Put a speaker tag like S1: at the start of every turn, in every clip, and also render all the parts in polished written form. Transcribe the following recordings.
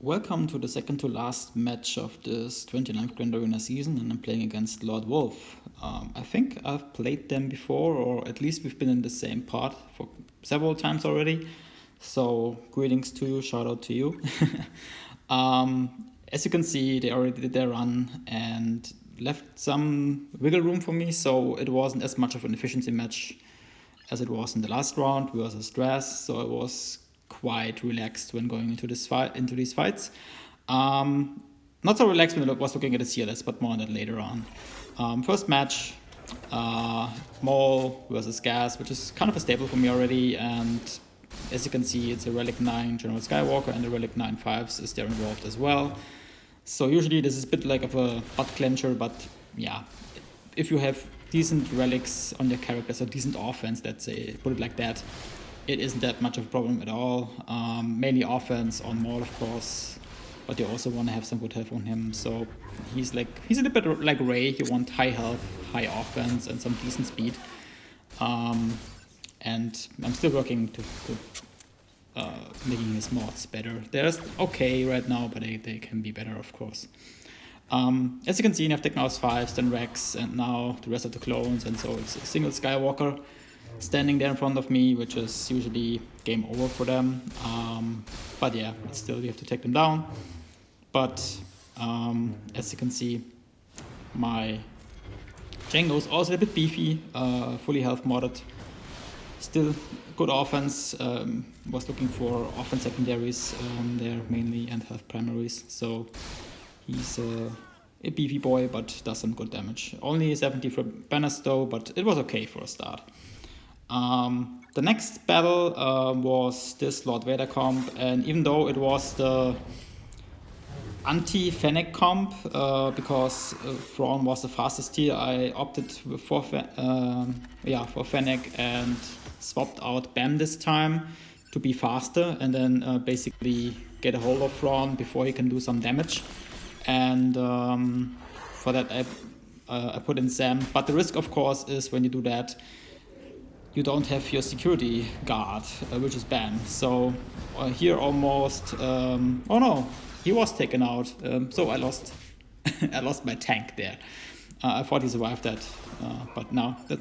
S1: Welcome to the second to last match of this 29th Grand Arena season, and I'm playing against Lord Wolf. I think I've played them before, or at least we've been in the same part for several times already. So greetings to you, shout out to you. As you can see, they already did their run and left some wiggle room for me, so it wasn't as much of an efficiency match as it was in the last round versus Dress. So I was quite relaxed when going into these fights. Not so relaxed when I was looking at the CLS, but more on that later on. First match, Maul versus Gas, which is kind of a staple for me already. And as you can see, it's a Relic 9 General Skywalker, and the Relic 9 5s is there involved as well. So usually this is a bit like of a butt clencher, but yeah, if you have decent relics on your characters or decent offense, let's say, put it like that, it isn't that much of a problem at all. Mainly offense on Maul, of course, but you also want to have some good health on him. So he's a little bit like Ray. You want high health, high offense, and some decent speed. And I'm still working to making his mods better. They're okay right now, but they can be better, of course. As you can see, I've taken out 5s, then Rex, and now the rest of the clones, and so it's a single Skywalker standing there in front of me, which is usually game over for them. But yeah, still you have to take them down. But as you can see, my Django is also a bit beefy, fully health modded. Still good offense. Was looking for offense secondaries there mainly and health primaries. So he's a beefy boy, but does some good damage. Only 70 for banners though, but it was okay for a start. The next battle was this Lord Vader comp, and even though it was the anti-Fennec comp, because Thrawn was the fastest tier, I opted for Fennec and swapped out Bam this time to be faster, and then basically get a hold of Thrawn before he can do some damage. And for that I put in Sam, but the risk of course is when you do that, you don't have your security guard, which is Bam. So here almost, oh no, he was taken out. So I lost, I lost my tank there. I thought he survived that, but now that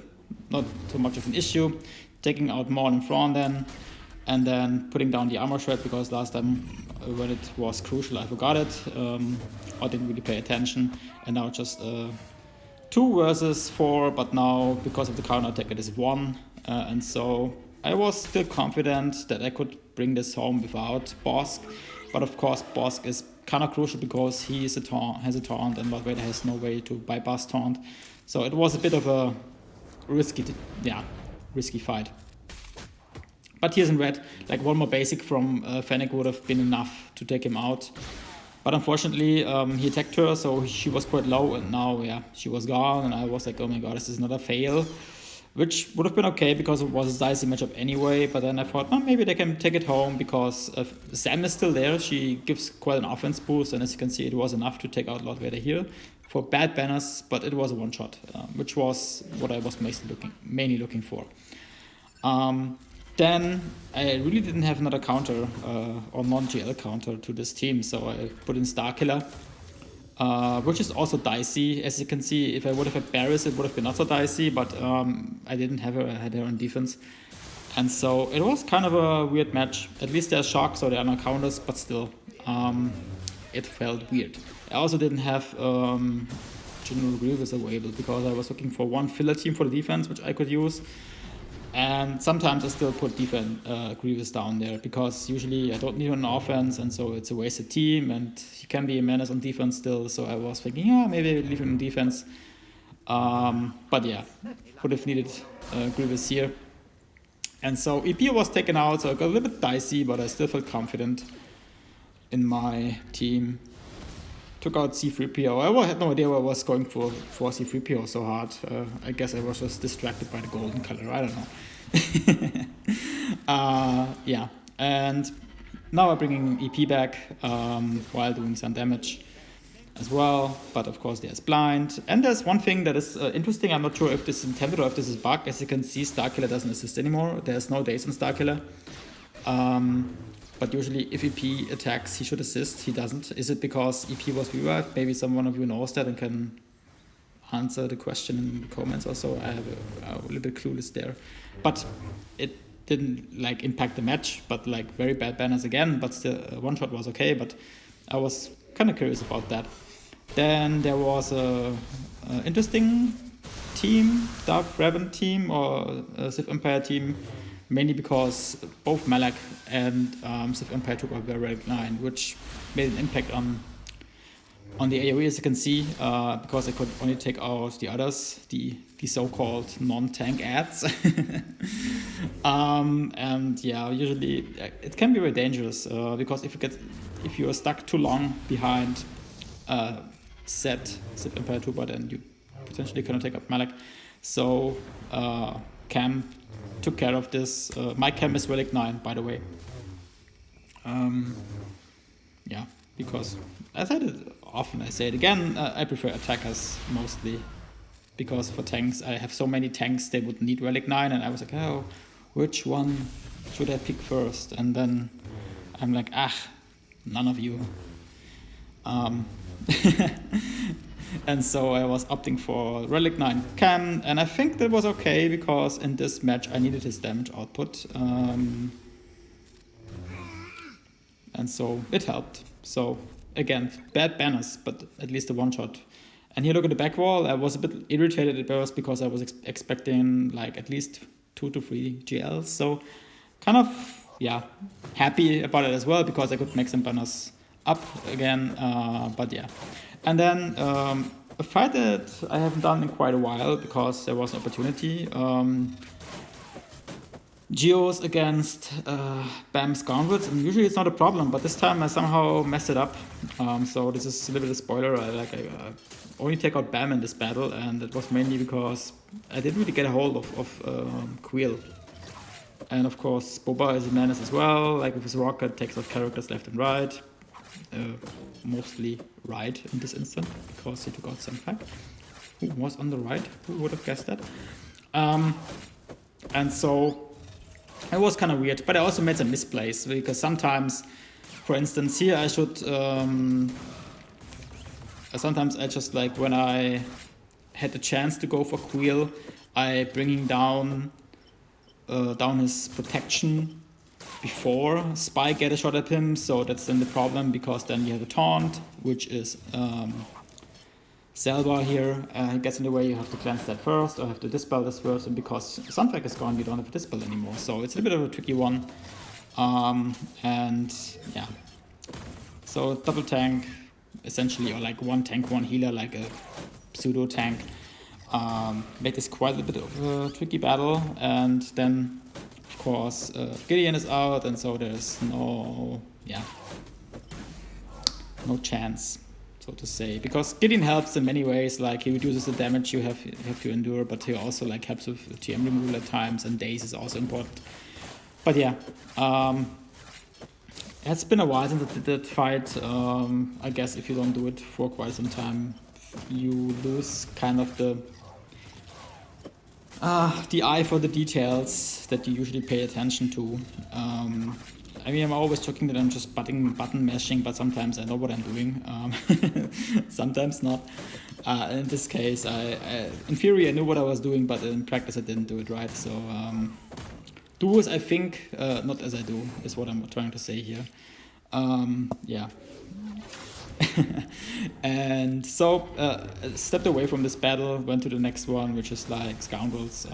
S1: not too much of an issue. Taking out Maul and Thrawn then, and then putting down the armor shred, because last time when it was crucial I forgot it, or didn't really pay attention, and now just 2 versus 4, but now because of the counter attack it is 1. And so I was still confident that I could bring this home without Bosk, but of course Bosk is kind of crucial because he is has a taunt, and Lord Vader has no way to bypass taunt. So it was a bit of a risky fight. But here's in red, like one more basic from Fennec would have been enough to take him out. But unfortunately, he attacked her, so she was quite low, and now, yeah, she was gone, and I was like, oh my god, this is another fail. Which would have been okay because it was a dicey matchup anyway, but then I thought, oh, maybe they can take it home because Sam is still there. She gives quite an offense boost, and as you can see, it was enough to take out Lord Vader here for bad banners, but it was a one-shot, which was what I was mainly looking for. Then I really didn't have another counter or non-GL counter to this team, so I put in Starkiller. Which is also dicey. As you can see, if I would have had Barris, it would have been not so dicey, but I didn't have her, I had her on defense. And so it was kind of a weird match. At least there's shocks, so there are no counters, but still, it felt weird. I also didn't have General Grievous available because I was looking for one filler team for the defense, which I could use. And sometimes I still put Grievous down there because usually I don't need an offense, and so it's a wasted team, and he can be a menace on defense still. So I was thinking, yeah, maybe leave him in defense. But yeah, would have needed Grievous here. And so EP was taken out, so I got a little bit dicey, but I still felt confident in my team. Took out C3PO. I had no idea why I was going for C3PO so hard. I guess I was just distracted by the golden color. I don't know. Yeah, and now I'm bringing EP back while doing some damage as well. But of course there's blind. And there's one thing that is interesting. I'm not sure if this is intended or if this is bug. As you can see, Starkiller doesn't assist anymore. There's no days on Starkiller. But usually if EP attacks, he should assist. He doesn't. Is it because EP was revived? Maybe someone of you knows that and can answer the question in the comments or so. I have a little bit clueless there. But it didn't like impact the match, but like very bad banners again, but still one shot was okay. But I was kind of curious about that. Then there was a interesting team, Dark Raven team or Civ Empire team, mainly because both Malak and Civ Empire took out their Relic 9, which made an impact on the AoE, as you can see, because I could only take out the others, the so-called non-tank ads. And yeah, usually it can be very dangerous because if you are stuck too long behind set Civ Empire 2, but then you potentially cannot take up Malak. So Cam took care of this. My Cam is Relic 9, by the way. Yeah, because I said it often, I say it again, I prefer attackers mostly. Because for tanks, I have so many tanks, they would need Relic 9, and I was like, oh, which one should I pick first? And then I'm like, none of you. And so I was opting for Relic 9 Cam, and I think that was okay, because in this match I needed his damage output. And so it helped. So again, bad banners, but at least a one-shot. And here look at the back wall. I was a bit irritated at first because I was expecting like at least 2 to 3 GLs. So kind of, yeah, happy about it as well, because I could make some banners up again. But yeah. And then a fight that I haven't done in quite a while because there was an opportunity. Geos against BAM Scoundrels, and usually it's not a problem, but this time I somehow messed it up. So this is a little bit of a spoiler. I only take out BAM in this battle, and it was mainly because I didn't really get a hold of Queel. And of course, Boba is a menace as well. Like with his rocket, takes out characters left and right. Mostly right in this instant, because he took out Senpai, who was on the right. Who would have guessed that? And so it was kind of weird, but I also made some misplays, because sometimes, for instance, here I should, sometimes I just like, when I had the chance to go for Queel, I bringing down his protection before Spy get a shot at him, so that's then the problem, because then you have a taunt, which is Selva here, he gets in the way, you have to cleanse that first, or have to dispel this first, and because Suntrack is gone, you don't have to dispel anymore, so it's a bit of a tricky one. And yeah, so double tank, essentially, or like one tank, one healer, like a pseudo tank, made this quite a bit of a tricky battle. And then, of course, Gideon is out, and so there's no chance, so to say, because Gideon helps in many ways. Like he reduces the damage you have to endure, but he also like helps with TM removal at times, and daze is also important. But yeah, it's been a while since I did that fight. I guess if you don't do it for quite some time, you lose kind of the eye for the details that you usually pay attention to. I mean, I'm always joking that I'm just button mashing, but sometimes I know what I'm doing. Sometimes not. In this case, in theory I knew what I was doing, but in practice I didn't do it right. So do as I think, not as I do, is what I'm trying to say here. Yeah. And so stepped away from this battle, went to the next one, which is like Scoundrels.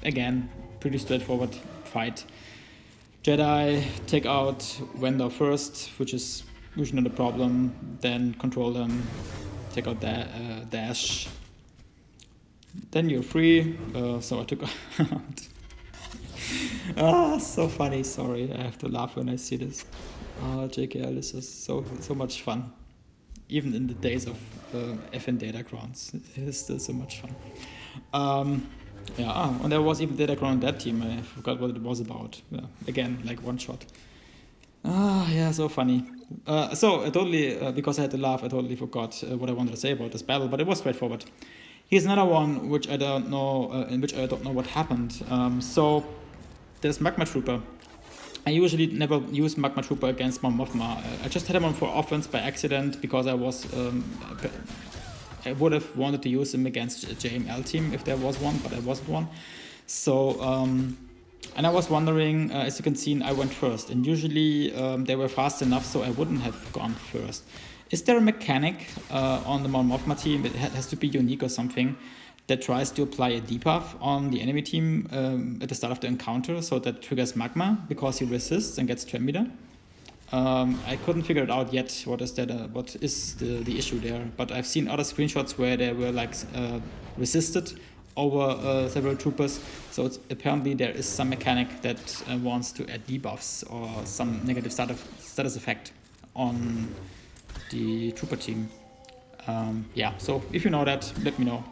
S1: Again, pretty straightforward fight. Jedi take out Vendor first, which is usually not a problem. Then control them, take out Dash. Then you're free. So I took out. So funny. Sorry, I have to laugh when I see this. JKL is just so much fun. Even in the days of FN Datacrons, it is still so much fun. Yeah, and there was even Datacron on that team. I forgot what it was about. Yeah, again, like one shot. Yeah, so funny. So I totally, because I had to laugh, I totally forgot what I wanted to say about this battle, but it was straightforward. Here's another one which I don't know, in which I don't know what happened. So there's Magma Trooper, I usually never use Magma Trooper against Mon Mothma. I just had him on for offense by accident because I would have wanted to use him against a JML team if there was one, but there wasn't one. So, and I was wondering, as you can see, I went first. And usually they were fast enough so I wouldn't have gone first. Is there a mechanic on the Mon Mothma team, it has to be unique or something, that tries to apply a debuff on the enemy team at the start of the encounter so that triggers Magma because he resists and gets 10 meter? I couldn't figure it out yet. What is the issue there? But I've seen other screenshots where they were like resisted over several troopers. So apparently there is some mechanic that wants to add debuffs or some negative status effect on the trooper team. Yeah, so if you know that, let me know.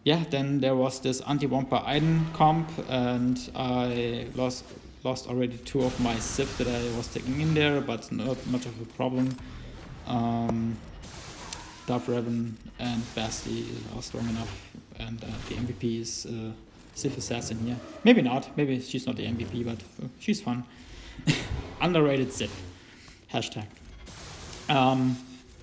S1: Yeah, then there was this anti-Wampa Aiden comp, and I lost already 2 of my Sith that I was taking in there, but not much of a problem. Darth Revan and Basti are strong enough, and the MVP is Sith Assassin here. Maybe not, maybe she's not the MVP, but she's fun. Underrated Sith. Hashtag.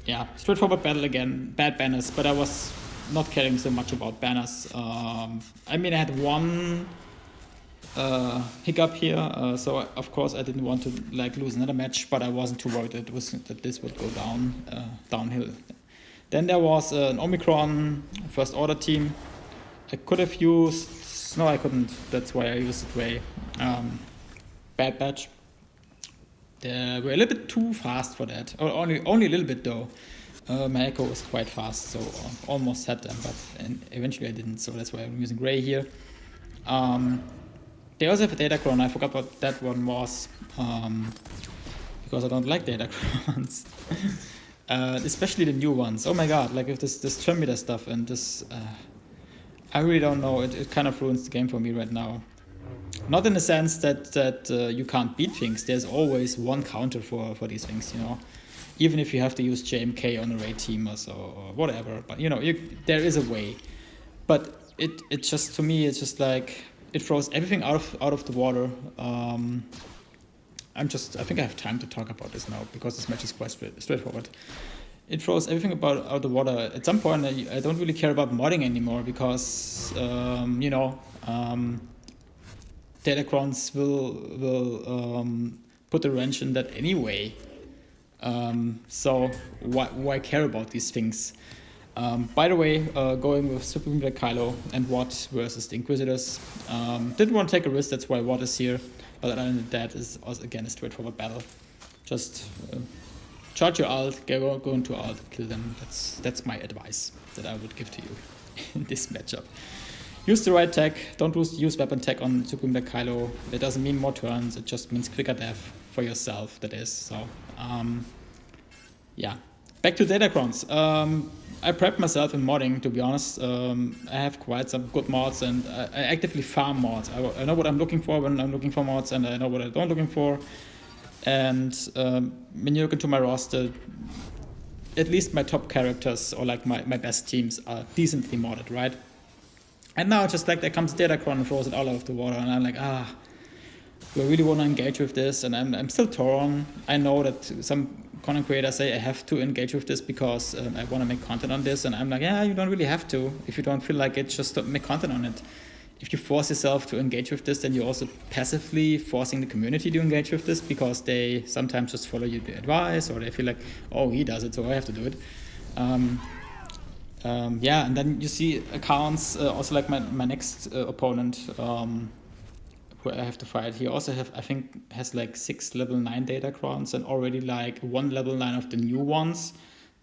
S1: Yeah, straightforward battle again, bad banners, but I was not caring so much about banners. I mean, I had one hiccup here, so of course I didn't want to like lose another match, but I wasn't too worried that this would go downhill. Then there was an Omicron First Order team. I could have used, no I couldn't, that's why I used it way. Bad batch. They were a little bit too fast for that, or only a little bit though. My Echo was quite fast, so almost had them, but eventually I didn't, so that's why I'm using Gray here. They also have a Datacron. I forgot what that one was, because I don't like Datacrons. Especially the new ones. Oh my god, like with this trim stuff and this, I really don't know, it kind of ruins the game for me right now. Not in the sense that you can't beat things, there's always one counter for these things, you know. Even if you have to use JMK on a raid team or so, or whatever, but you know, there is a way. But it just, to me, it's just like, it throws everything out of the water. I think I have time to talk about this now, because this match is quite straightforward. It throws everything out of the water. At some point, I don't really care about modding anymore, because, you know, Datacrons will put a wrench in that anyway. So why care about these things? By the way, going with Supreme Black Kylo and Watt versus the Inquisitors. Didn't want to take a risk, that's why Watt is here. But other than that, is also, again, a straightforward battle. Just charge your ult, go into ult, kill them. That's my advice that I would give to you in this matchup. Use the right tech, don't use weapon tech on Supreme Black Kylo. That doesn't mean more turns, it just means quicker death for yourself, that is. So, yeah. Back to Datacrons. I prepped myself in modding, to be honest. I have quite some good mods, and I actively farm mods. I know what I'm looking for when I'm looking for mods, and I know what I don't looking for. And when you look into my roster, at least my top characters, or like my best teams, are decently modded, right? And now just like there comes Datacron and throws it all out of the water, and I'm like, do I really want to engage with this? And I'm still torn. I know that some content creators say I have to engage with this because I want to make content on this, and I'm like, yeah, you don't really have to. If you don't feel like it, just don't make content on it. If you force yourself to engage with this, then you're also passively forcing the community to engage with this, because they sometimes just follow you the advice, or they feel like, oh, he does it, so I have to do it. Yeah, and then you see accounts, also like my next opponent, who I have to fight. He also has like 6 level 9 Datacrons and already like 1 level 9 of the new ones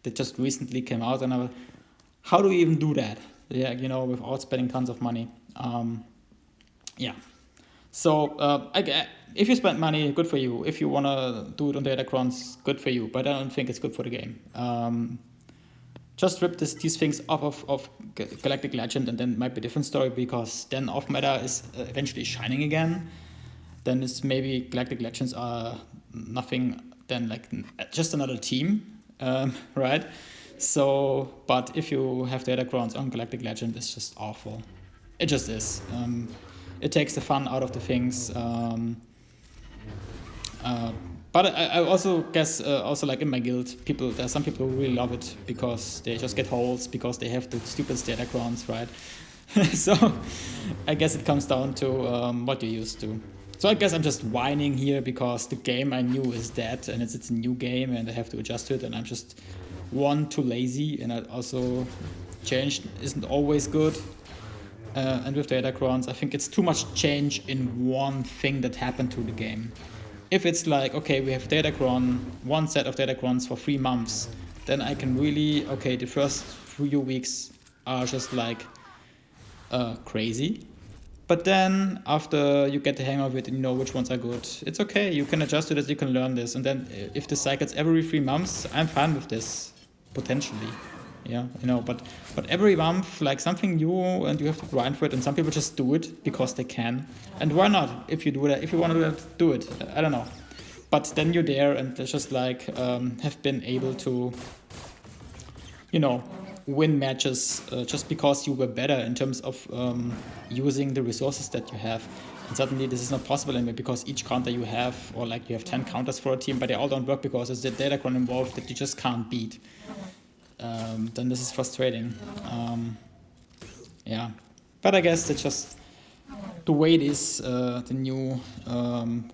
S1: that just recently came out. And how do you even do that? Yeah, you know, without spending tons of money. Yeah. So if you spend money, good for you. If you want to do it on Datacrons, good for you. But I don't think it's good for the game. Just rip these things off of Galactic Legend, and then it might be a different story, because then off meta is eventually shining again. Then it's maybe Galactic Legends are nothing than like just another team, right? So, but if you have Datacrons on Galactic Legend, it's just awful. It just is. It takes the fun out of the things. But I also guess also like in my guild, there's some people who really love it because they just get holes because they have the stupid Datacrons, right? So I guess it comes down to what you're used to. So I guess I'm just whining here because the game I knew is dead and it's a new game and I have to adjust to it, and I'm just too lazy, and I also change isn't always good. And with Datacrons, I think it's too much change in one thing that happened to the game. If it's like, okay, we have Datacron, one set of Datacrons for 3 months, then I can really, okay, the first few weeks are just like crazy. But then after you get the hang of it and you know which ones are good, it's okay, you can adjust to this, you can learn this. And then if the cycles every 3 months, I'm fine with this, potentially. Yeah, you know, but every month, like something new, and you have to grind for it, and some people just do it because they can. And why not? If you do that, if you want to do that, do it. I don't know. But then you're there, and it's just like have been able to, you know, win matches just because you were better in terms of using the resources that you have. And suddenly this is not possible anymore because each counter you have, or like you have 10 counters for a team, but they all don't work because there's a Datacron involved that you just can't beat. Then this is frustrating. Yeah, but I guess it's just the way it is, the new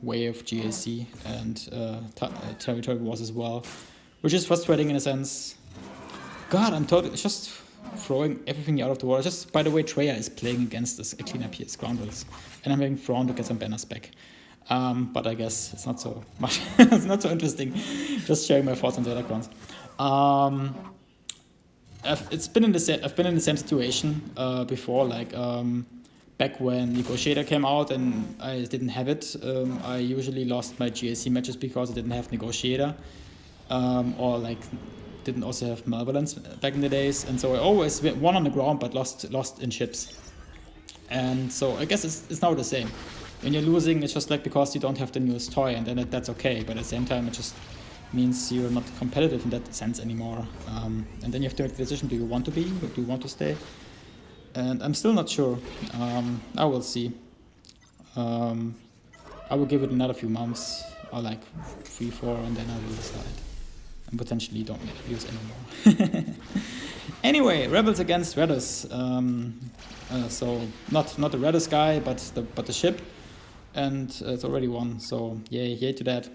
S1: way of GAC and territory wars as well, which is frustrating in a sense. God, I'm totally just throwing everything out of the water. Just, by the way, Treya is playing against this cleanup here, Scoundrels, and I'm having thrown to get some banners back. But I guess it's not so much. It's not so interesting. Just sharing my thoughts on the other ones. I've been in the same situation before, like back when Negotiator came out and I didn't have it. I usually lost my GAC matches because I didn't have Negotiator, or like didn't also have Malevolence back in the days, and so I always won on the ground but lost in ships. And so I guess it's now the same. When you're losing, it's just like because you don't have the newest toy, and then that's okay. But at the same time, it just means you're not competitive in that sense anymore. And then you have to make the decision: do you want to be, or do you want to stay? And I'm still not sure. I will see. I will give it another few months, or like 3-4, and then I will decide. And potentially don't use anymore. Anyway, Rebels against Redus. So not the Redus guy, but the ship, and it's already won. So yay to that.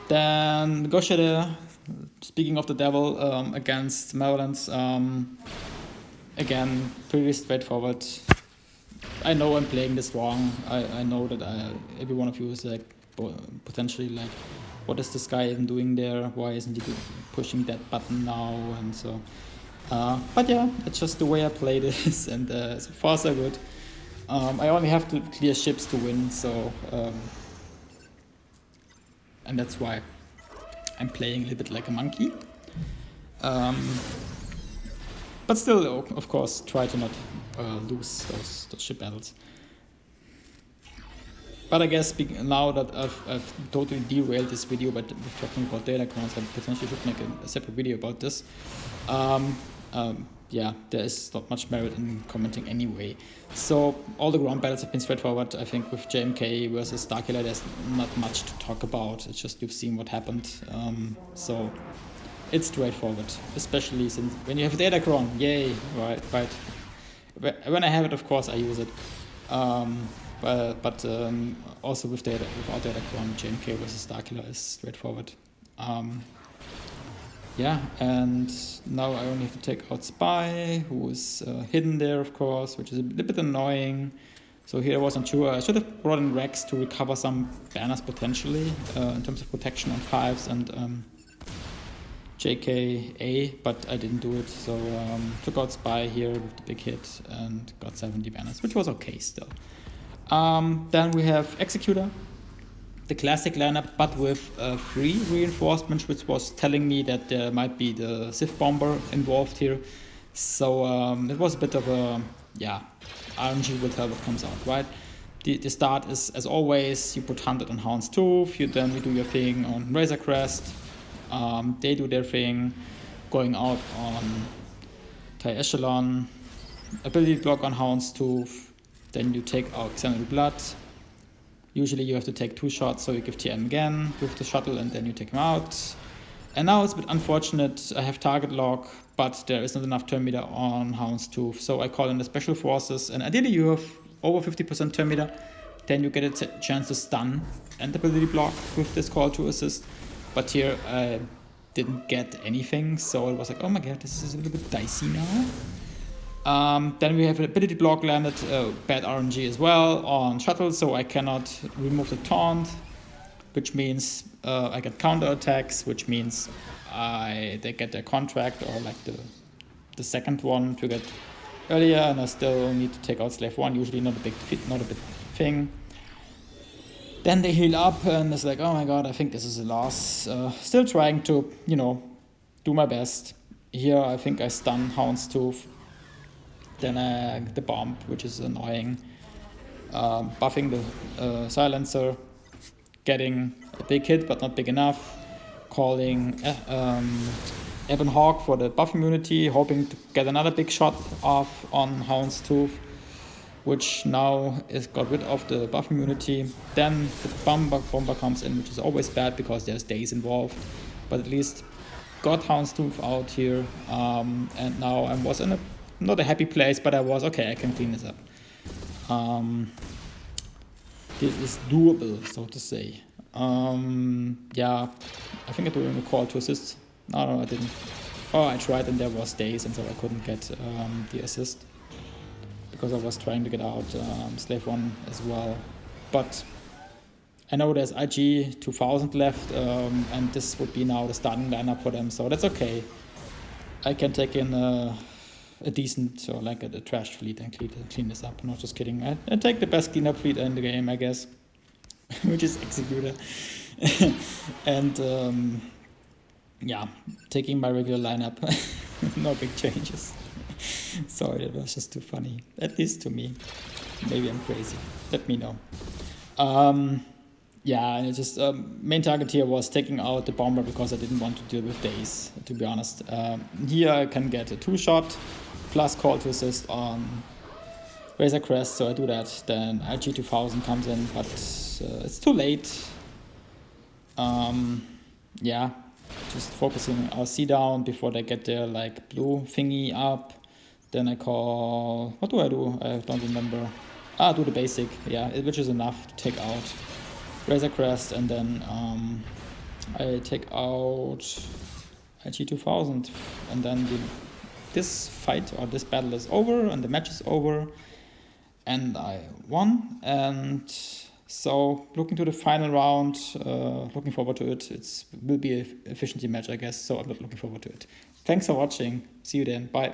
S1: Then Negotiator, speaking of the devil, against Malevolence. Again, pretty straightforward. I know I'm playing this wrong. I know that every one of you is like potentially like, what is this guy even doing there? Why isn't he pushing that button now? And so, but yeah, it's just the way I play this, and so far so good. I only have to clear ships to win, so and that's why I'm playing a little bit like a monkey. But still, of course, try to not lose those ship battles. But I guess now that I've totally derailed this video, but we're talking about Datacrons, I potentially should make a separate video about this. Yeah, there is not much merit in commenting anyway. So all the ground battles have been straightforward. I think with JMK versus Starkiller, there's not much to talk about. It's just you've seen what happened. So it's straightforward, especially since when you have Datacron, yay, right. When I have it, of course, I use it. But also without Datacron, JMK versus Starkiller is straightforward. Yeah, and now I only have to take out Spy, who is hidden there, of course, which is a little bit annoying. So here I wasn't sure. I should have brought in Rex to recover some banners potentially in terms of protection on 5s and JKA, but I didn't do it. So took out Spy here with the big hit and got 70 banners, which was okay still. Then we have Executor, the classic lineup, but with 3 reinforcements, which was telling me that there might be the Sith Bomber involved here. So it was a bit of a, yeah, RNG will tell what comes out, right? The start is, as always, you put 100 on Hound's Tooth, you do your thing on Razor Crest, they do their thing, going out on TIE Echelon, ability block on Hound's Tooth, then you take out Xanadu Blood, Usually you have to take 2 shots, so you give TM again with the shuttle and then you take him out. And now it's a bit unfortunate, I have target lock, but there is not enough turn meter on Houndstooth, so I call in the special forces, and ideally you have over 50% turn meter, then you get a chance to stun and ability block with this call to assist. But here I didn't get anything, so it was like, oh my god, this is a little bit dicey now. Then we have an ability block landed, bad RNG as well on shuttle, so I cannot remove the taunt, which means I get counter attacks, which means they get their contract, or like the second one to get earlier, and I still need to take out Slave 1, usually not a big thing. Then they heal up, and it's like, oh my god, I think this is a loss. Still trying to, you know, do my best. Here I think I stun Houndstooth. Then the bomb, which is annoying. Buffing the silencer. Getting a big hit, but not big enough. Calling Ebon Hawk for the buff immunity, hoping to get another big shot off on Houndstooth, which now is got rid of the buff immunity. Then the bomber comes in, which is always bad because there's days involved, but at least got Houndstooth out here, and now I was in a not a happy place, but I was okay, I can clean this up. This is doable, so to say. Yeah, I think I'm doing a call to assist. No, I didn't. Oh, I tried and there was days, and so I couldn't get the assist because I was trying to get out Slave 1 as well. But I know there's IG 2000 left, and this would be now the starting lineup for them, so that's okay. I can take in a decent, or like a trash fleet and clean this up. Not just kidding. I take the best cleanup fleet in the game, I guess, which is Executor. And yeah, taking my regular lineup. No big changes. Sorry, that was just too funny. At least to me. Maybe I'm crazy. Let me know. Yeah, and it's just main target here was taking out the bomber because I didn't want to deal with days, to be honest. Here I can get a 2-shot plus call to assist on Razor Crest, so I do that. Then IG 2000 comes in, but it's too late. Yeah, just focusing RC down before they get their like blue thingy up. Then I call, what do? I don't remember. Do the basic, yeah, which is enough to take out Razor Crest, and then I take out IG 2000, and then this fight or this battle is over and the match is over, and I won. And so looking to the final round, looking forward to it. It will be an efficiency match, I guess, so I'm not looking forward to it. Thanks for watching. See you then. Bye.